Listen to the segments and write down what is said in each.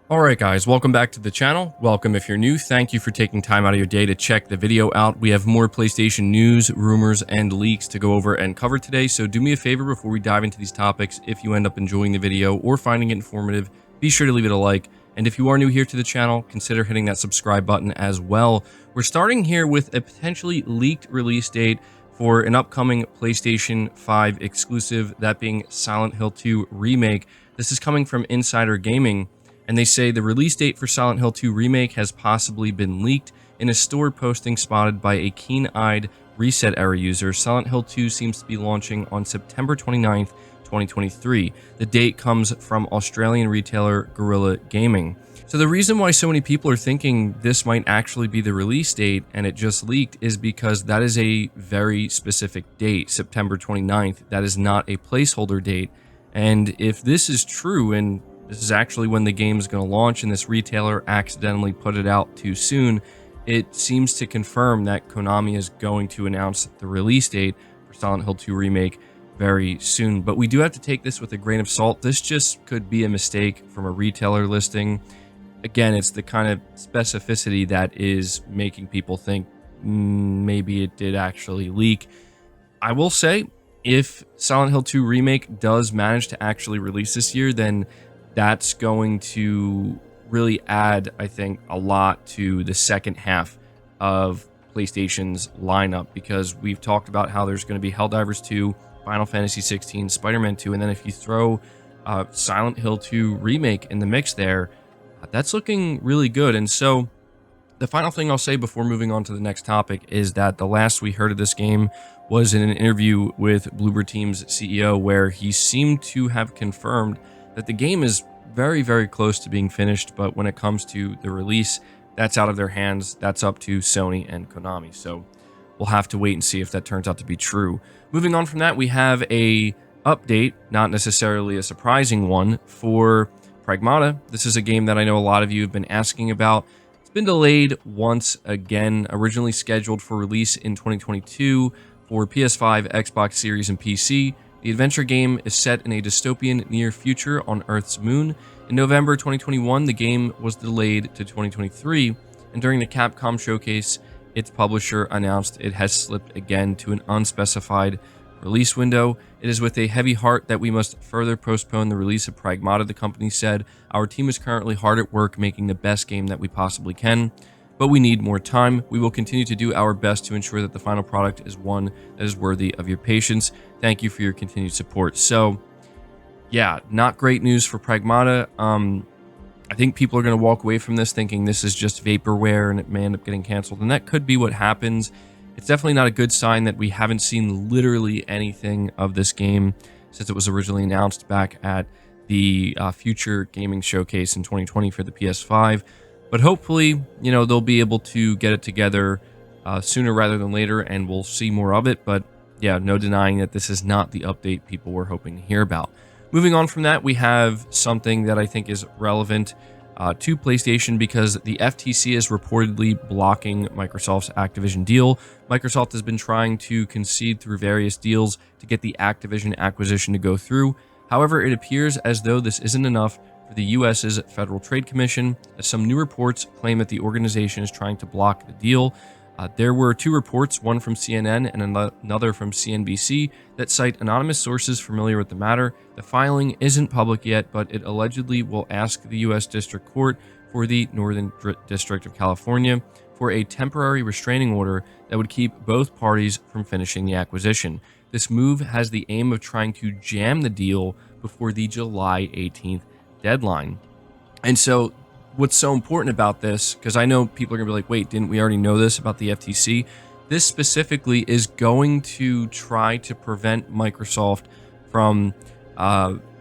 Alright guys, welcome back to the channel. Welcome if you're new. Thank you for taking time out of your day to check the video out. We have more PlayStation news, rumors, and leaks to go over and cover today, so do me a favor before we dive into these topics. If you end up enjoying the video or finding it informative, be sure to leave it a like. And if you are new here to the channel, consider hitting that subscribe button as well. We're starting here with a potentially leaked release date for an upcoming PlayStation 5 exclusive, that being Silent Hill 2 Remake. This is coming from Insider Gaming, and they say the release date for Silent Hill 2 Remake has possibly been leaked. In a store posting spotted by a keen-eyed Reset Era user, Silent Hill 2 seems to be launching on September 29th, 2023. The date comes from Australian retailer Guerrilla Gaming. So the reason why so many people are thinking this might actually be the release date and it just leaked is because that is a very specific date, September 29th. That is not a placeholder date. And if this is true, and this is actually when the game is going to launch and this retailer accidentally put it out too soon, it seems to confirm that Konami is going to announce the release date for Silent Hill 2 Remake very soon. But we do have to take this with a grain of salt. This just could be a mistake from a retailer listing. Again, it's the kind of specificity that is making people think maybe it did actually leak. I will say, if Silent Hill 2 Remake does manage to actually release this year, then that's going to really add, I think, a lot to the second half of PlayStation's lineup, because we've talked about how there's going to be Helldivers 2, Final Fantasy 16, Spider-Man 2, and then if you throw Silent Hill 2 Remake in the mix there, that's looking really good. And so the final thing I'll say before moving on to the next topic is that the last we heard of this game was in an interview with Bloober Team's CEO, where he seemed to have confirmed that the game is very, very close to being finished, but when it comes to the release, that's out of their hands. That's up to Sony and Konami. So we'll have to wait and see if that turns out to be true. Moving on from that, we have a update, not necessarily a surprising one, for Pragmata. This is a game that I know a lot of you have been asking about. It's been delayed once again, originally scheduled for release in 2022 for PS5, Xbox Series, and PC. The adventure game is set in a dystopian near future on Earth's moon. In November 2021, the game was delayed to 2023, and during the Capcom showcase, its publisher announced it has slipped again to an unspecified release window. It is with a heavy heart that we must further postpone the release of Pragmata, the company said. Our team is currently hard at work making the best game that we possibly can, but we need more time. We will continue to do our best to ensure that the final product is one that is worthy of your patience. Thank you for your continued support. So, yeah, not great news for Pragmata. I think people are going to walk away from this thinking this is just vaporware and it may end up getting canceled, and that could be what happens. It's definitely not a good sign that we haven't seen literally anything of this game since it was originally announced back at the Future Gaming Showcase in 2020 for the PS5. But hopefully, you know, they'll be able to get it together sooner rather than later, and we'll see more of it. But yeah, no denying that this is not the update people were hoping to hear about. Moving on from that, we have something that I think is relevant to PlayStation, because the FTC is reportedly blocking Microsoft's Activision deal. Microsoft has been trying to concede through various deals to get the Activision acquisition to go through. However, it appears as though this isn't enough for the US's Federal Trade Commission, as some new reports claim that the organization is trying to block the deal. There were two reports, one from CNN and another from CNBC, that cite anonymous sources familiar with the matter. The filing isn't public yet, but it allegedly will ask the U.S. District Court for the Northern District of California for a temporary restraining order that would keep both parties from finishing the acquisition. This move has the aim of trying to jam the deal before the July 18th deadline. And so what's so important about this, because I know people are going to be like, wait, didn't we already know this about the FTC? This specifically is going to try to prevent Microsoft from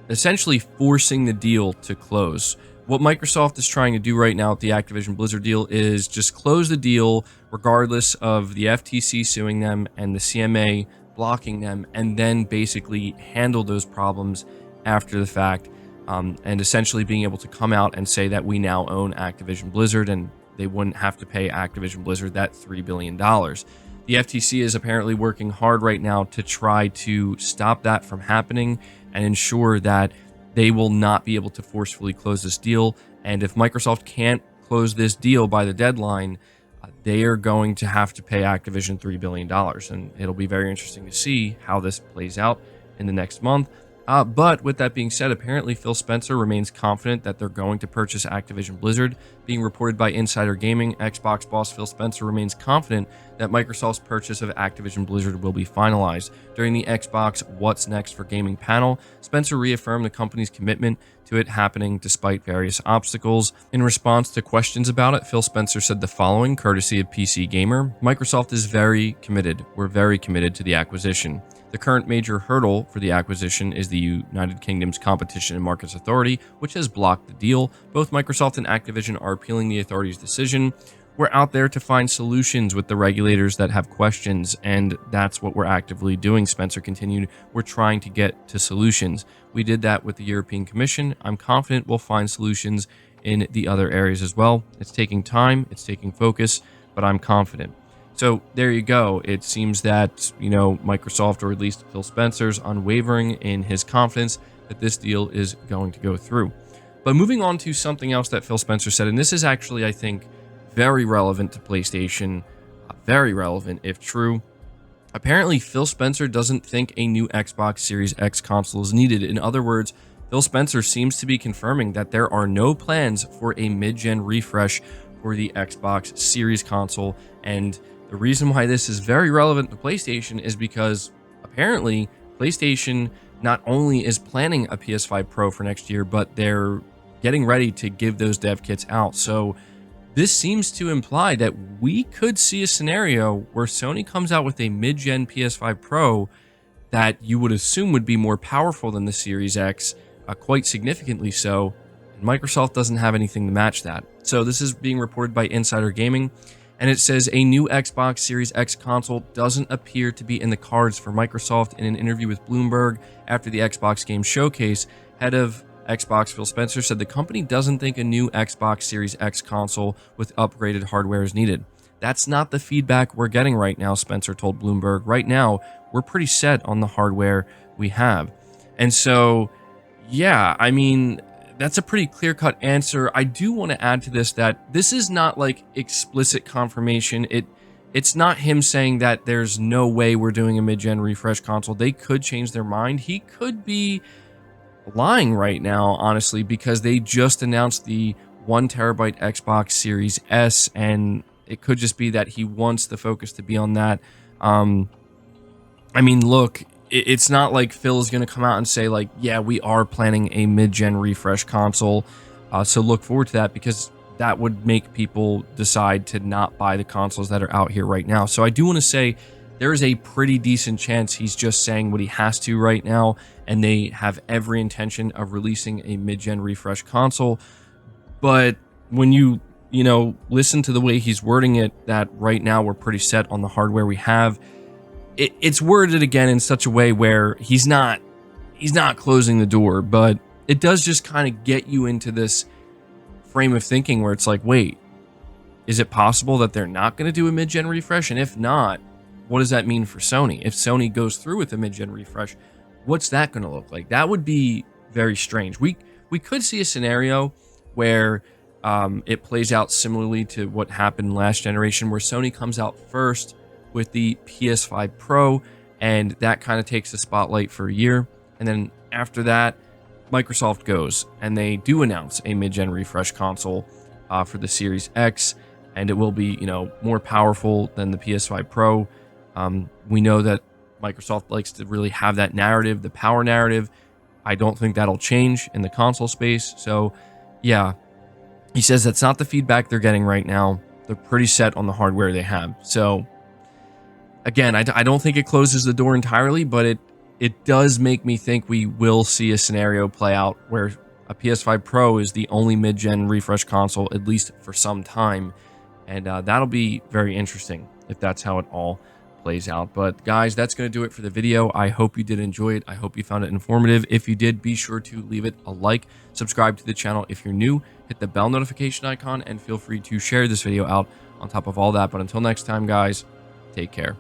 essentially forcing the deal to close. What Microsoft is trying to do right now with the Activision Blizzard deal is just close the deal regardless of the FTC suing them and the CMA blocking them, and then basically handle those problems after the fact. And essentially being able to come out and say that we now own Activision Blizzard, and they wouldn't have to pay Activision Blizzard that $3 billion. The FTC is apparently working hard right now to try to stop that from happening and ensure that they will not be able to forcefully close this deal. And if Microsoft can't close this deal by the deadline, they are going to have to pay Activision $3 billion. And it'll be very interesting to see how this plays out in the next month. But with that being said, apparently Phil Spencer remains confident that they're going to purchase Activision Blizzard. Being reported by Insider Gaming, Xbox boss Phil Spencer remains confident that Microsoft's purchase of Activision Blizzard will be finalized. During the Xbox What's Next for Gaming panel, Spencer reaffirmed the company's commitment to it happening despite various obstacles. In response to questions about it, Phil Spencer said the following, courtesy of PC Gamer: Microsoft is very committed. We're very committed to the acquisition. The current major hurdle for the acquisition is the United Kingdom's Competition and Markets Authority, which has blocked the deal. Both Microsoft and Activision are appealing the authority's decision. We're out there to find solutions with the regulators that have questions, and that's what we're actively doing, Spencer continued. We're trying to get to solutions. We did that with the European Commission. I'm confident we'll find solutions in the other areas as well. It's taking time, it's taking focus, but I'm confident. So there you go. It seems that, Microsoft, or at least Phil Spencer's unwavering in his confidence that this deal is going to go through. But moving on to something else that Phil Spencer said, and this is actually, I think, very relevant to PlayStation, very relevant if true. Apparently, Phil Spencer doesn't think a new Xbox Series X console is needed. In other words, Phil Spencer seems to be confirming that there are no plans for a mid-gen refresh for the Xbox Series console. And the reason why this is very relevant to PlayStation is because apparently PlayStation not only is planning a PS5 Pro for next year, but they're getting ready to give those dev kits out. So this seems to imply that we could see a scenario where Sony comes out with a mid-gen PS5 Pro that you would assume would be more powerful than the Series X, quite significantly so, and Microsoft doesn't have anything to match that. So this is being reported by Insider Gaming, and it says a new Xbox Series X console doesn't appear to be in the cards for Microsoft. In an interview with Bloomberg after the Xbox Game Showcase, head of Xbox Phil Spencer said the company doesn't think a new Xbox Series X console with upgraded hardware is needed. That's not the feedback we're getting right now, Spencer told Bloomberg. Right now, we're pretty set on the hardware we have. And so, yeah, I mean, that's a pretty clear-cut answer. I do want to add to this that this is not like explicit confirmation. It's not him saying that there's no way we're doing a mid-gen refresh console. They could change their mind. He could be lying right now, honestly, because they just announced the 1 terabyte Xbox Series S, and it could just be that he wants the focus to be on that. I mean, look, it's not like Phil is going to come out and say, like, yeah, we are planning a mid-gen refresh console. So look forward to that, because that would make people decide to not buy the consoles that are out here right now. So I do want to say there is a pretty decent chance he's just saying what he has to right now, and they have every intention of releasing a mid-gen refresh console. But when you listen to the way he's wording it, that right now we're pretty set on the hardware we have, it's worded again in such a way where he's not closing the door, but it does just kind of get you into this frame of thinking where it's like, wait, is it possible that they're not going to do a mid-gen refresh? And if not, what does that mean for Sony? If Sony goes through with a mid-gen refresh, what's that going to look like? That would be very strange. We could see a scenario where it plays out similarly to what happened last generation, where Sony comes out first with the PS5 Pro, and that kind of takes the spotlight for a year. And then after that, Microsoft goes and they do announce a mid-gen refresh console for the Series X, and it will be, more powerful than the PS5 Pro. We know that Microsoft likes to really have that narrative, the power narrative. I don't think that'll change in the console space. So, yeah, he says that's not the feedback they're getting right now. They're pretty set on the hardware they have. So, again, I don't think it closes the door entirely, but it does make me think we will see a scenario play out where a PS5 Pro is the only mid-gen refresh console, at least for some time. And that'll be very interesting if that's how it all plays out. But guys, that's going to do it for the video. I hope you did enjoy it. I hope you found it informative. If you did, be sure to leave it a like, subscribe to the channel if you're new, hit the bell notification icon, and feel free to share this video out on top of all that. But until next time, guys, take care.